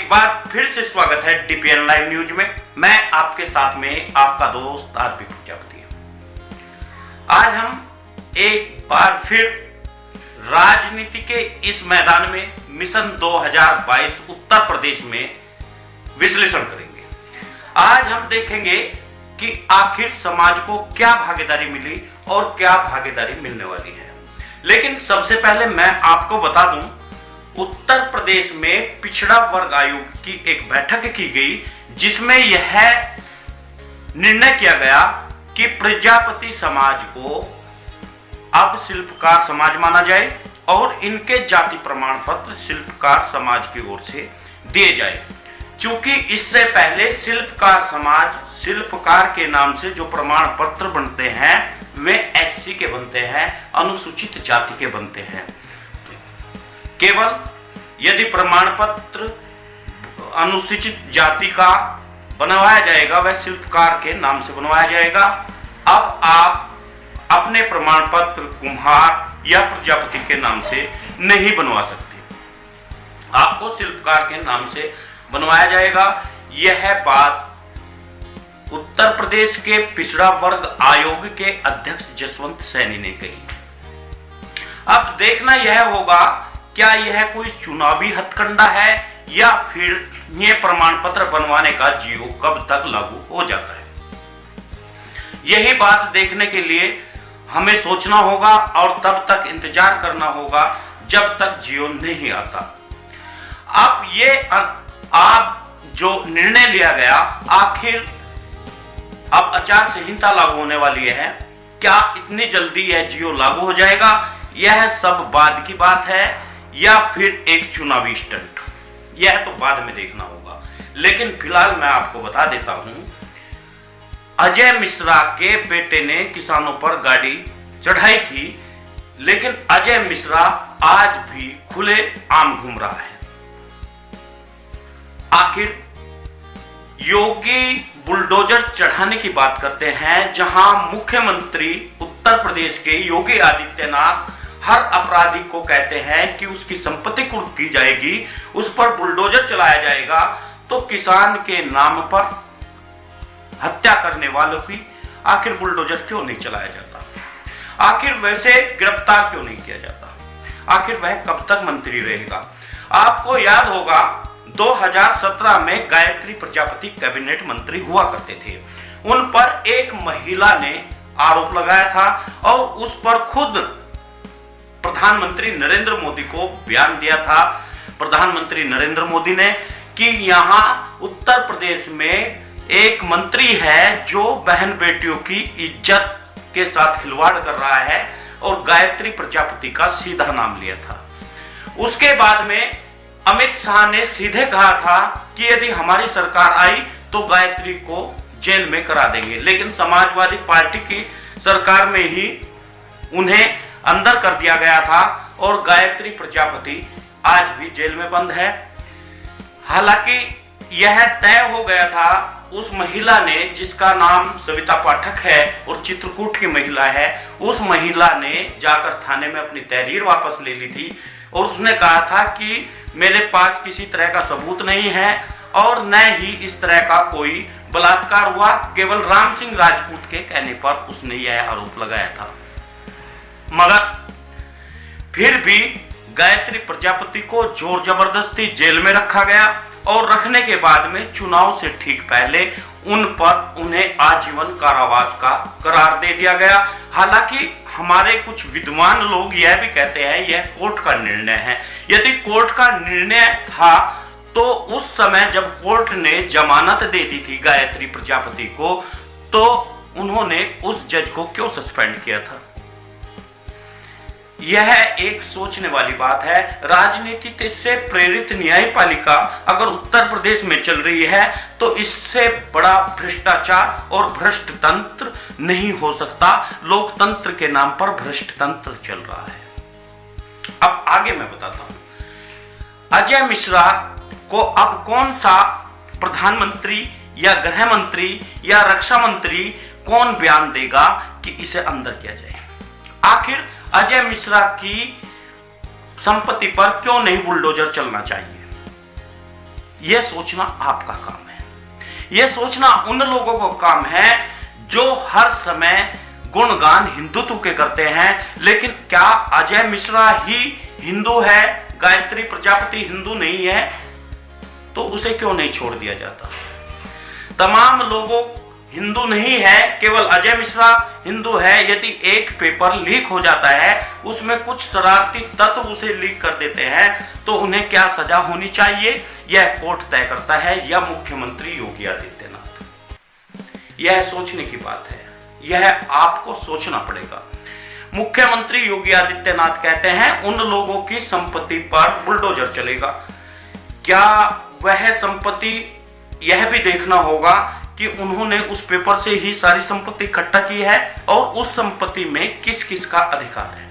एक बार फिर से स्वागत है डीपीएन लाइव न्यूज में। मैं आपके साथ में आपका दोस्त आरपी प्रजापति। आज हम एक बार फिर राजनीति के इस मैदान में मिशन 2022 उत्तर प्रदेश में विश्लेषण करेंगे। आज हम देखेंगे कि आखिर समाज को क्या भागीदारी मिली और क्या भागीदारी मिलने वाली है। लेकिन सबसे पहले मैं आपको बता दूं, उत्तर प्रदेश में पिछड़ा वर्ग आयोग की एक बैठक की गई जिसमें यह निर्णय किया गया कि प्रजापति समाज को अब शिल्पकार समाज माना जाए और इनके जाति प्रमाण पत्र शिल्पकार समाज की ओर से दिए जाए। चूंकि इससे पहले शिल्पकार समाज शिल्पकार के नाम से जो प्रमाण पत्र बनते हैं वे एससी के बनते हैं, अनुसूचित जाति के बनते हैं। केवल यदि प्रमाण पत्र अनुसूचित जाति का बनवाया जाएगा वह शिल्पकार के नाम से बनवाया जाएगा। अब आप अपने प्रमाण पत्र कुम्हार या प्रजापति के नाम से नहीं बनवा सकते, आपको शिल्पकार के नाम से बनवाया जाएगा। यह बात उत्तर प्रदेश के पिछड़ा वर्ग आयोग के अध्यक्ष जसवंत सैनी ने कही। अब देखना यह होगा क्या यह कोई चुनावी हथकंडा है या फिर ये प्रमाण पत्र बनवाने का जियो कब तक लागू हो जाता है। यही बात देखने के लिए हमें सोचना होगा और तब तक इंतजार करना होगा जब तक जियो नहीं आता। अब ये जो निर्णय लिया गया, आखिर अब आचार संहिता लागू होने वाली है, क्या इतनी जल्दी यह जियो लागू हो जाएगा? यह सब बाद की बात है या फिर एक चुनावी स्टंट, यह तो बाद में देखना होगा। लेकिन फिलहाल मैं आपको बता देता हूं, अजय मिश्रा के बेटे ने किसानों पर गाड़ी चढ़ाई थी, लेकिन अजय मिश्रा आज भी खुले आम घूम रहा है। आखिर योगी बुलडोजर चढ़ाने की बात करते हैं, जहां मुख्यमंत्री उत्तर प्रदेश के योगी आदित्यनाथ हर अपराधी को कहते हैं कि उसकी संपत्ति कुर्क की जाएगी, उस पर बुलडोजर चलाया जाएगा, तो किसान के नाम पर हत्या करने वालों की आखिर बुलडोजर क्यों नहीं चलाया जाता? आखिर वैसे गिरफ्तार क्यों नहीं किया जाता? आखिर वह कब तक मंत्री रहेगा? आपको याद होगा 2017 में गायत्री प्रजापति कैबिनेट मंत्री हुआ करते थे। उन पर एक महिला ने आरोप लगाया था और उस पर खुद प्रधानमंत्री नरेंद्र मोदी को बयान दिया था प्रधानमंत्री नरेंद्र मोदी ने कि यहां उत्तर प्रदेश में एक मंत्री है जो बहन बेटियों की इज्जत के साथ खिलवाड़ कर रहा है, और गायत्री प्रजापति का सीधा नाम लिया था। उसके बाद में अमित शाह ने सीधे कहा था कि यदि हमारी सरकार आई तो गायत्री को जेल में करा देंगे, लेकिन समाजवादी पार्टी की सरकार में ही उन्हें अंदर कर दिया गया था और गायत्री प्रजापति आज भी जेल में बंद है। हालांकि यह तय हो गया था, उस महिला ने जिसका नाम सविता पाठक है और चित्रकूट की महिला है, उस महिला ने जाकर थाने में अपनी तहरीर वापस ले ली थी और उसने कहा था कि मेरे पास किसी तरह का सबूत नहीं है और न ही इस तरह का कोई बलात्कार हुआ, केवल राम सिंह राजपूत के कहने पर उसने यह आरोप लगाया था। मगर फिर भी गायत्री प्रजापति को जोर जबरदस्ती जेल में रखा गया और रखने के बाद में चुनाव से ठीक पहले उन्हें आजीवन कारावास का करार दे दिया गया। हालांकि हमारे कुछ विद्वान लोग यह भी कहते हैं यह कोर्ट का निर्णय है। यदि कोर्ट का निर्णय था तो उस समय जब कोर्ट ने जमानत दे दी थी गायत्री प्रजापति को, तो उन्होंने उस जज को क्यों सस्पेंड किया था? यह एक सोचने वाली बात है। राजनीति से प्रेरित न्यायपालिका अगर उत्तर प्रदेश में चल रही है तो इससे बड़ा भ्रष्टाचार और भ्रष्ट तंत्र नहीं हो सकता। लोकतंत्र के नाम पर भ्रष्ट तंत्र चल रहा है। अब आगे मैं बताता हूं, अजय मिश्रा को अब कौन सा प्रधानमंत्री या गृह मंत्री या रक्षा मंत्री कौन बयान देगा कि इसे अंदर किया जाए? आखिर अजय मिश्रा की संपत्ति पर क्यों नहीं बुलडोजर चलना चाहिए? यह सोचना आपका काम है। यह सोचना उन लोगों का काम है जो हर समय गुणगान हिंदुत्व के करते हैं, लेकिन क्या अजय मिश्रा ही हिंदू है, गायत्री प्रजापति हिंदू नहीं है? तो उसे क्यों नहीं छोड़ दिया जाता? तमाम लोगों हिंदू नहीं है, केवल अजय मिश्रा हिंदू है। यदि एक पेपर लीक हो जाता है, उसमें कुछ शरारती तत्व उसे लीक कर देते हैं, तो उन्हें क्या सजा होनी चाहिए, यह कोर्ट तय करता है या मुख्यमंत्री योगी आदित्यनाथ? यह सोचने की बात है, यह आपको सोचना पड़ेगा। मुख्यमंत्री योगी आदित्यनाथ कहते हैं उन लोगों की संपत्ति पर बुलडोजर चलेगा। क्या वह संपत्ति, यह भी देखना होगा कि उन्होंने उस पेपर से ही सारी संपत्ति इकट्ठा की है और उस संपत्ति में किस किस का अधिकार है।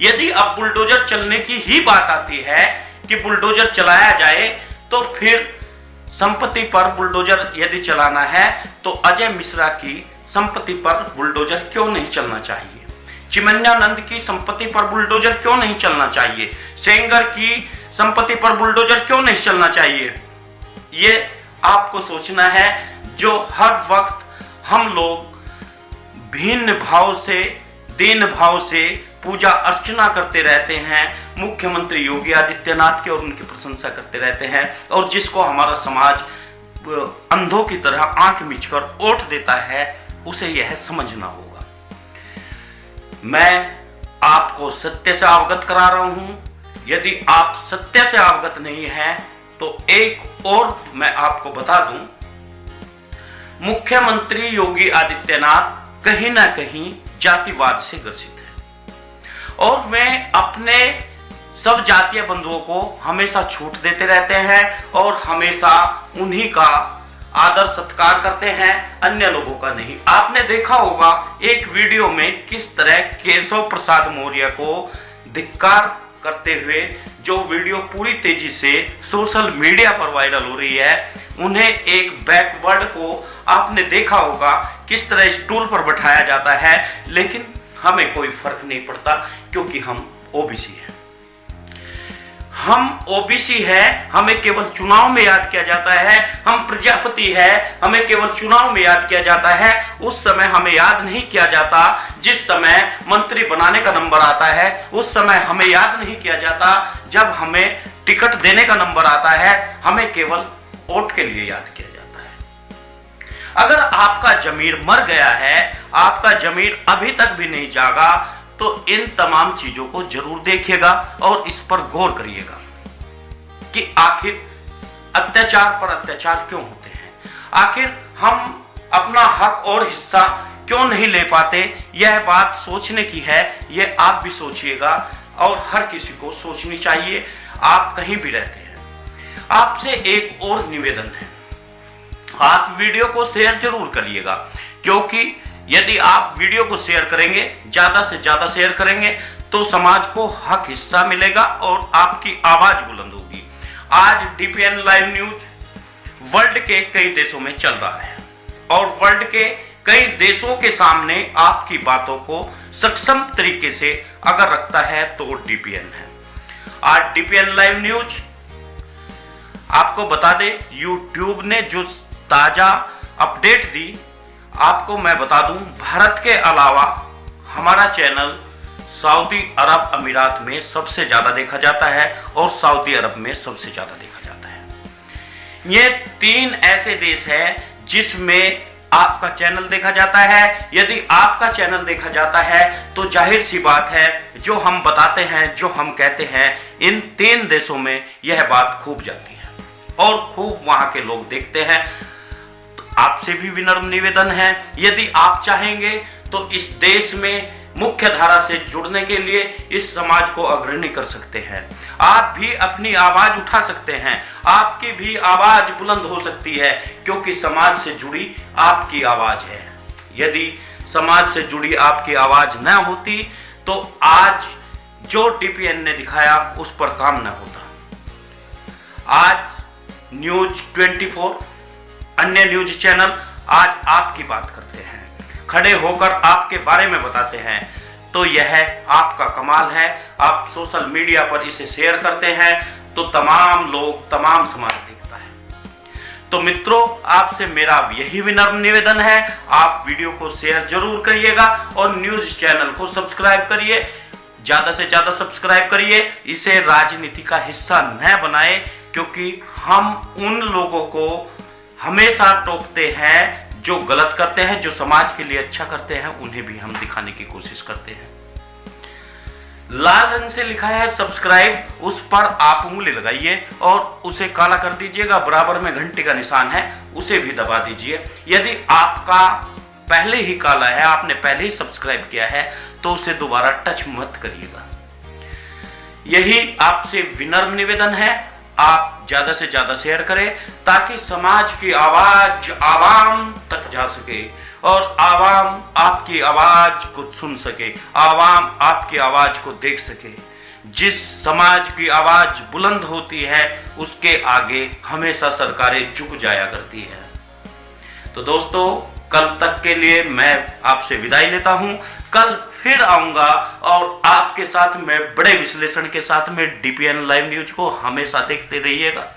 यदि अब बुलडोजर चलने की ही बात आती है कि बुलडोजर चलाया जाए, तो फिर संपत्ति पर बुलडोजर यदि चलाना है तो अजय मिश्रा की संपत्ति पर बुलडोजर क्यों नहीं चलना चाहिए? चिमन्यानंद की संपत्ति पर बुलडोजर क्यों नहीं चलना चाहिए? सेंगर की संपत्ति पर बुलडोजर क्यों नहीं चलना चाहिए? ये आपको सोचना है, जो हर वक्त हम लोग भिन्न भाव से, दीन भाव से पूजा अर्चना करते रहते हैं, मुख्यमंत्री योगी आदित्यनाथ की और उनकी प्रशंसा करते रहते हैं, और जिसको हमारा समाज अंधों की तरह आंख मिचकर वोट देता है, उसे यह समझना होगा। मैं आपको सत्य से अवगत करा रहा हूं। यदि आप सत्य से अवगत नहीं हैं तो एक और मैं आपको बता दूं, मुख्यमंत्री योगी आदित्यनाथ कहीं ना कहीं जातिवाद से ग्रसित है और वे अपने सब जातीय बंधुओं को हमेशा छूट देते रहते हैं और हमेशा उन्हीं का आदर सत्कार करते हैं, अन्य लोगों का नहीं। आपने देखा होगा एक वीडियो में किस तरह केशव प्रसाद मौर्य को धिक्कार करते हुए जो वीडियो पूरी तेजी से सोशल मीडिया पर वायरल हो रही है, उन्हें एक बैकवर्ड को आपने देखा होगा किस तरह स्टूल पर बैठाया जाता है, लेकिन हमें कोई फर्क नहीं पड़ता क्योंकि हम ओबीसी हैं। हम ओबीसी है, हमें केवल चुनाव में याद किया जाता है। हम प्रजापति है, हमें केवल चुनाव में याद किया जाता है। उस समय हमें याद नहीं किया जाता जिस समय मंत्री बनाने का नंबर आता है, उस समय हमें याद नहीं किया जाता जब हमें टिकट देने का नंबर आता है, हमें केवल वोट के लिए याद किया जाता है। अगर आपका जमीर मर गया है, आपका जमीर अभी तक भी नहीं जागा, तो इन तमाम चीजों को जरूर देखिएगा और इस पर गौर करिएगा कि आखिर अत्याचार पर अत्याचार क्यों होते हैं, आखिर हम अपना हक और हिस्सा क्यों नहीं ले पाते। यह बात सोचने की है, यह आप भी सोचिएगा और हर किसी को सोचनी चाहिए। आप कहीं भी रहते हैं, आपसे एक और निवेदन है, आप वीडियो को शेयर जरूर करिएगा, क्योंकि यदि आप वीडियो को शेयर करेंगे, ज्यादा से ज्यादा शेयर करेंगे, तो समाज को हक हिस्सा मिलेगा और आपकी आवाज बुलंद होगी। आज डीपीएन लाइव न्यूज वर्ल्ड के कई देशों में चल रहा है और वर्ल्ड के कई देशों के सामने आपकी बातों को सक्षम तरीके से अगर रखता है तो डीपीएन है। आज डीपीएन लाइव न्यूज आपको बता दे, यूट्यूब ने जो ताजा अपडेट दी, आपको मैं बता दूं, भारत के अलावा हमारा चैनल सऊदी अरब अमीरात में सबसे ज्यादा देखा जाता है और सऊदी अरब में सबसे ज्यादा देखा जाता है। ये 3 ऐसे देश हैं जिसमें आपका चैनल देखा जाता है। यदि आपका चैनल देखा जाता है तो जाहिर सी बात है, जो हम बताते हैं, जो हम कहते हैं, इन 3 देशों में यह बात खूब जाती है और खूब वहां के लोग देखते हैं। आपसे भी विनम्र निवेदन है, यदि आप चाहेंगे तो इस देश में मुख्य धारा से जुड़ने के लिए इस समाज को अग्रणी कर सकते हैं। आप भी अपनी आवाज उठा सकते हैं, आपकी भी आवाज बुलंद हो सकती है, क्योंकि समाज से जुड़ी आपकी आवाज है। यदि समाज से जुड़ी आपकी आवाज न होती तो आज जो डीपीएन ने दिखाया उस पर काम न होता। आज न्यूज 24 अन्य न्यूज चैनल आज आपकी बात करते हैं, खड़े होकर आपके बारे में बताते हैं, तो यह आपका कमाल है। आप सोशल मीडिया पर इसे शेयर करते हैं तो तमाम लोग, तमाम समाज देखता है। तो मित्रों, आपसे मेरा यही विनम्र निवेदन है, आप वीडियो को शेयर जरूर करिएगा और न्यूज चैनल को सब्सक्राइब करिए, ज्यादा से ज्यादा सब्सक्राइब करिए। इसे राजनीति का हिस्सा न बनाए, क्योंकि हम उन लोगों को हमेशा टोकते हैं जो गलत करते हैं, जो समाज के लिए अच्छा करते हैं, उन्हें भी हम दिखाने की कोशिश करते हैं। लाल रंग से लिखा है सब्सक्राइब, उस पर आप उंगली लगाइए और उसे काला कर दीजिएगा। बराबर में घंटी का निशान है, उसे भी दबा दीजिए। यदि आपका पहले ही काला है, आपने पहले ही सब्सक्राइब किया है, तो उसे दोबारा टच मत करिएगा। यही आपसे विनम्र निवेदन है, आप ज्यादा से ज्यादा शेयर करें ताकि समाज की आवाज आवाम तक जा सके और आवाम आपकी आवाज को सुन सके, आवाम आपकी आवाज को देख सके। जिस समाज की आवाज बुलंद होती है उसके आगे हमेशा सरकारें झुक जाया करती है। तो दोस्तों, कल तक के लिए मैं आपसे विदाई लेता हूं। कल फिर आऊंगा और आपके साथ में बड़े विश्लेषण के साथ में DPN लाइव न्यूज को हमेशा देखते रहिएगा।